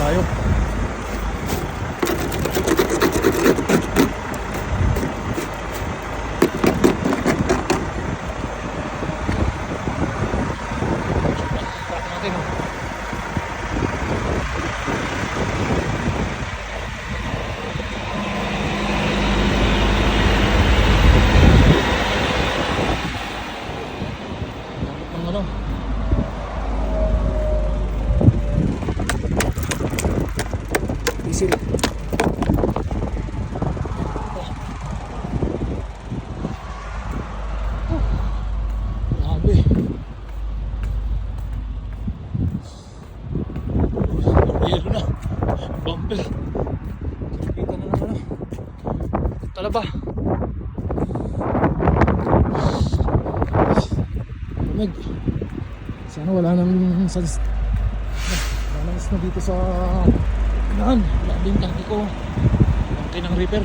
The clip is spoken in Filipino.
tayo. Diesel. Grabe. Yelo na. Bumper. Kita na naman. Talaba. Lamig. Sana wala nang sans. Wala nang na dito sa naan. Grabe yung tangke ko. Tangke ng repair.